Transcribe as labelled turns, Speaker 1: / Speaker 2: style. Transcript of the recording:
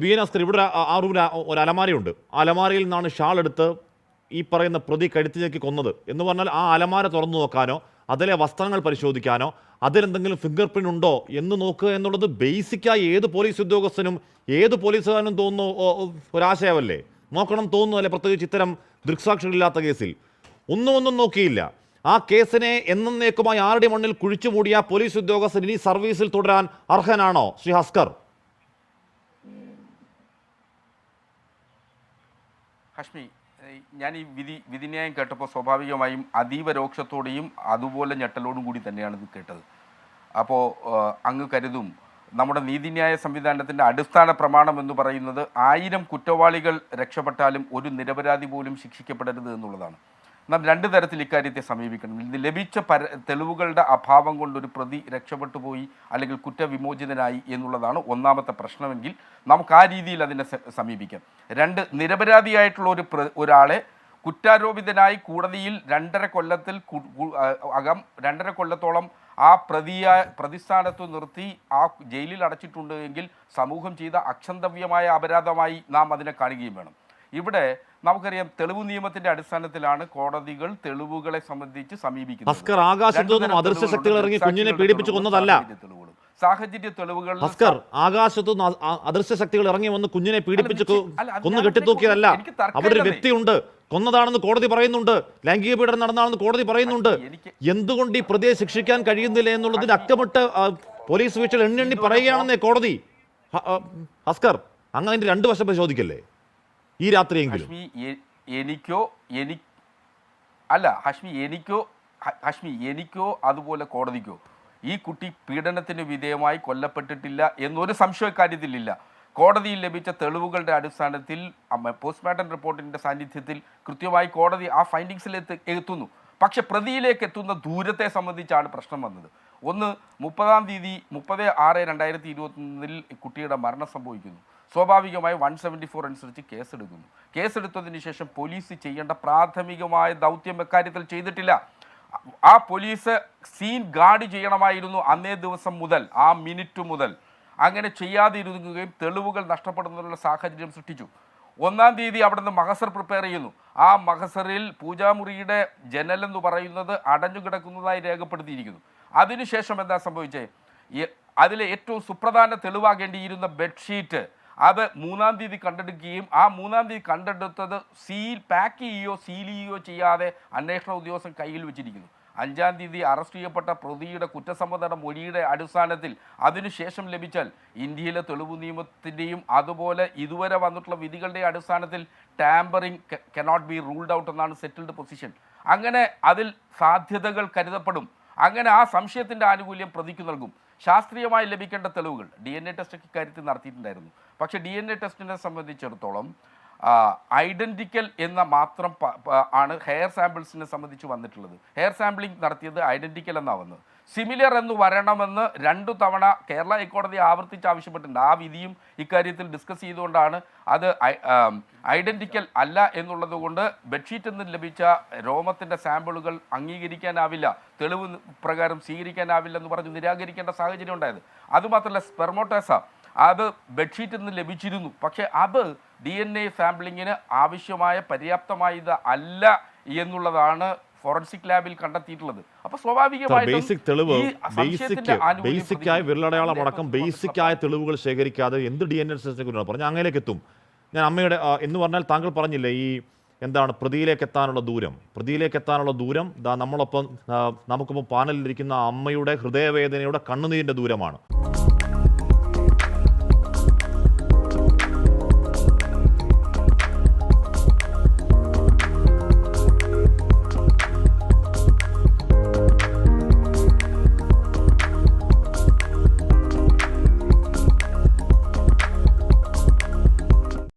Speaker 1: B N Askar, ഇവിടെ ആ റൂമിൽ ഒരു അലമാരയുണ്ട്. ആ അലമാരയിൽ നിന്നാണ് ഷാൾ എടുത്ത് ഈ പറയുന്ന പ്രതി കഴുത്തിലേക്ക് കൊന്നത് എന്ന് പറഞ്ഞാൽ ആ അലമാര തുറന്നു നോക്കാനോ അതിലെ വസ്ത്രങ്ങൾ പരിശോധിക്കാനോ അതിലെന്തെങ്കിലും ഫിംഗർ പ്രിൻ്റ് ഉണ്ടോ എന്ന് നോക്കുക എന്നുള്ളത് ബേസിക്കായി ഏത് പോലീസ് ഉദ്യോഗസ്ഥനും ഏത് പോലീസുകാരനും തോന്നുന്നു ഒരാശയമല്ലേ? നോക്കണം തോന്നുന്നു, പ്രത്യേകിച്ച് ഇത്തരം ദൃക്സാക്ഷികളില്ലാത്ത കേസിൽ ഒന്നും നോക്കിയില്ല. ആ കേസിനെ എന്നേക്കുമായി ആരുടെ മണ്ണിൽ കുഴിച്ചു മൂടിയ പോലീസ് ഉദ്യോഗസ്ഥൻ ഇനി സർവീസിൽ തുടരാൻ അർഹനാണോ ശ്രീ ഹസ്കർ?
Speaker 2: ഹഷ്മി, ഞാൻ ഈ വിധിന്യായം കേട്ടപ്പോൾ സ്വാഭാവികമായും അതീവ രോക്ഷത്തോടെയും അതുപോലെ ഞെട്ടലോടും കൂടി തന്നെയാണ് ഇത് കേട്ടത്. അപ്പോൾ അങ്ങ് കരുതും നമ്മുടെ നീതിന്യായ സംവിധാനത്തിൻ്റെ അടിസ്ഥാന പ്രമാണം എന്ന് പറയുന്നത് 1000 കുറ്റവാളികൾ രക്ഷപ്പെട്ടാലും ഒരു നിരപരാധി പോലും ശിക്ഷിക്കപ്പെടരുത് എന്നുള്ളതാണ്. നാം രണ്ട് തരത്തിൽ ഇക്കാര്യത്തെ സമീപിക്കണം. ഇത് ലഭിച്ച തെളിവുകളുടെ അഭാവം കൊണ്ടൊരു പ്രതി രക്ഷപ്പെട്ടു പോയി അല്ലെങ്കിൽ കുറ്റവിമോചിതനായി എന്നുള്ളതാണ് ഒന്നാമത്തെ പ്രശ്നമെങ്കിൽ നമുക്ക് ആ രീതിയിൽ അതിനെ സമീപിക്കാം. രണ്ട്, നിരപരാധിയായിട്ടുള്ള ഒരാളെ കുറ്റാരോപിതനായി കോടതിയിൽ 2.5 കൊല്ലത്തോളം ആ പ്രതിസ്ഥാനത്ത് നിർത്തി ആ ജയിലിൽ അടച്ചിട്ടുണ്ട് എങ്കിൽ സമൂഹം ചെയ്ത അക്ഷന്തവ്യമായ അപരാധമായി നാം അതിനെ കാണുകയും വേണം. ഇവിടെ നമുക്കറിയാം, തെളിവ് നിയമത്തിന്റെ അടിസ്ഥാനത്തിലാണ് കോടതികൾ തെളിവുകളെ സംബന്ധിച്ച് സമീപിക്കുന്നത്.
Speaker 1: അദൃശ്യ ശക്തികൾ ഇറങ്ങി കുഞ്ഞിനെ പീഡിപ്പിച്ചു കൊന്നതല്ല.
Speaker 2: സാഹചര്യ തെളിവുകൾ
Speaker 1: ആകാശത്തു അദൃശ്യ ശക്തികൾ ഇറങ്ങി വന്ന് കുഞ്ഞിനെ പീഡിപ്പിച്ച് കൊന്നു കെട്ടിത്തൂക്കിയതല്ല. അവിടെ ഒരു വ്യക്തിയുണ്ട്, കൊന്നതാണെന്ന് കോടതി പറയുന്നുണ്ട്, ലൈംഗിക പീഡനം നടന്നതാണെന്ന് കോടതി പറയുന്നുണ്ട്. എന്തുകൊണ്ട് ഈ പ്രതിയെ ശിക്ഷിക്കാൻ കഴിയുന്നില്ല എന്നുള്ളതിന് അക്കമിട്ട് പോലീസ് വീഴ്ചകൾ എണ്ണി പറയുകയാണെന്നേ കോടതി. ഹസ്കർ, അങ്ങ് അതിന്റെ 2 വശം പരിശോധിക്കല്ലേ ഈ രാത്രിയെങ്കിലും?
Speaker 2: എനിക്കോ അതുപോലെ കോടതിക്കോ ഈ കുട്ടി പീഡനത്തിന് വിധേയമായി കൊല്ലപ്പെട്ടിട്ടില്ല എന്നൊരു സംശയക്കാര്യത്തിലില്ല. കോടതിയിൽ ലഭിച്ച തെളിവുകളുടെ അടിസ്ഥാനത്തിൽ പോസ്റ്റ്മോർട്ടം റിപ്പോർട്ടിൻ്റെ സാന്നിധ്യത്തിൽ കൃത്യമായി കോടതി ആ ഫൈൻഡിങ്സിൽ എത്തുന്നു. പക്ഷെ പ്രതിയിലേക്ക് എത്തുന്ന ദൂരത്തെ സംബന്ധിച്ചാണ് പ്രശ്നം വന്നത്. ഒന്ന്, 30/6/2021 കുട്ടിയുടെ മരണം സംഭവിക്കുന്നു. സ്വാഭാവികമായി 174 അനുസരിച്ച് കേസെടുക്കുന്നു. കേസെടുത്തതിന് ശേഷം പോലീസ് ചെയ്യേണ്ട പ്രാഥമികമായ ദൗത്യം എക്കാര്യത്തിൽ ചെയ്തിട്ടില്ല. ആ പോലീസ് സീൻ ഗാർഡ് ചെയ്യണമായിരുന്നു അന്നേ ദിവസം മുതൽ, ആ മിനിറ്റ് മുതൽ. അങ്ങനെ ചെയ്യാതിരുന്നുകയും തെളിവുകൾ നഷ്ടപ്പെടുന്നതിനുള്ള സാഹചര്യം സൃഷ്ടിച്ചു. 1-ാം തീയതി അവിടെ നിന്ന് മഹസർ പ്രിപ്പയർ ചെയ്യുന്നു. ആ മഹസറിൽ പൂജാമുറിയുടെ ജനലെന്ന് പറയുന്നത് അടഞ്ഞു കിടക്കുന്നതായി രേഖപ്പെടുത്തിയിരിക്കുന്നു. അതിനുശേഷം എന്താ സംഭവിച്ചത്? അതിലെ ഏറ്റവും സുപ്രധാന തെളിവാകേണ്ടിയിരുന്ന ബെഡ്ഷീറ്റ് അത് 3-ാം തീയതി കണ്ടെടുക്കുകയും ആ 3-ാം തീയതി കണ്ടെടുത്തത് പാക്ക് ചെയ്യുകയോ സീൽ ചെയ്യുകയോ ചെയ്യാതെ അന്വേഷണ ഉദ്യോഗസ്ഥൻ കയ്യിൽ വെച്ചിരിക്കുന്നു. 5-ാം തീയതി അറസ്റ്റ് ചെയ്യപ്പെട്ട പ്രതിയുടെ കുറ്റസമ്മത മൊഴിയുടെ അടിസ്ഥാനത്തിൽ അതിനുശേഷം ലഭിച്ചാൽ ഇന്ത്യയിലെ തെളിവ് നിയമത്തിൻ്റെയും അതുപോലെ ഇതുവരെ വന്നിട്ടുള്ള വിധികളുടെ അടിസ്ഥാനത്തിൽ tampering cannot be ruled out എന്നാണ് സെറ്റിൽഡ് പൊസിഷൻ. അങ്ങനെ അതിൽ സാധ്യതകൾ കരുതപ്പെടും. അങ്ങനെ ആ സംശയത്തിൻ്റെ ആനുകൂല്യം പ്രതിക്ക് നൽകും. ശാസ്ത്രീയമായി ലഭിക്കേണ്ട തെളിവുകൾ DNA ടെസ്റ്റ് ഇക്കാര്യത്തിൽ നടത്തിയിട്ടുണ്ടായിരുന്നു. പക്ഷേ DNA ടെസ്റ്റിനെ സംബന്ധിച്ചിടത്തോളം ഐഡൻറ്റിക്കൽ എന്ന മാത്രം ആണ് ഹെയർ സാമ്പിൾസിനെ സംബന്ധിച്ച് വന്നിട്ടുള്ളത്. ഹെയർ സാമ്പിളിംഗ് നടത്തിയത് ഐഡൻറ്റിക്കൽ എന്നാണ് വന്നത്. സിമിലർ എന്ന് വരണമെന്ന് 2 തവണ കേരള ഹൈക്കോടതി ആവർത്തിച്ച് ആവശ്യപ്പെട്ടിട്ടുണ്ട്. ആ വിധിയും ഇക്കാര്യത്തിൽ ഡിസ്കസ് ചെയ്തുകൊണ്ടാണ് അത് ഐഡൻറ്റിക്കൽ അല്ല എന്നുള്ളത് കൊണ്ട് ബെഡ്ഷീറ്റിൽ നിന്ന് ലഭിച്ച രോമത്തിൻ്റെ സാമ്പിളുകൾ അംഗീകരിക്കാനാവില്ല, തെളിവ് പ്രകാരം സ്വീകരിക്കാനാവില്ലെന്ന് പറഞ്ഞ് നിരാകരിക്കേണ്ട സാഹചര്യം ഉണ്ടായത്. അതുമാത്രമല്ല, സ്പെർമോട്ടേസ അത് ബെഡ്ഷീറ്റിൽ നിന്ന് ലഭിച്ചിരുന്നു. പക്ഷേ അത് DNA സാമ്പിളിങ്ങിന് ആവശ്യമായ പര്യാപ്തമായത് അല്ല എന്നുള്ളതാണ് ഫോറൻസിക് ലാബിൽ കണ്ടെത്തിയിട്ടുള്ളത്. അപ്പോൾ
Speaker 1: ബേസിക്കായ വിരലടയാളം അടക്കം ബേസിക്കായ തെളിവുകൾ ശേഖരിക്കാതെ എന്ത് DNA ടെസ്റ്റിനെ പറഞ്ഞ അങ്ങനെയൊക്കെ എത്തും. ഞാൻ അമ്മയുടെ എന്ന് പറഞ്ഞാൽ താങ്കൾ പറഞ്ഞില്ലേ ഈ എന്താണ് പ്രതിയിലേക്ക് എത്താനുള്ള ദൂരം നമുക്കൊപ്പം പാനലിലിരിക്കുന്ന അമ്മയുടെ ഹൃദയവേദനയുടെ കണ്ണുനീരിൻ്റെ ദൂരമാണ്.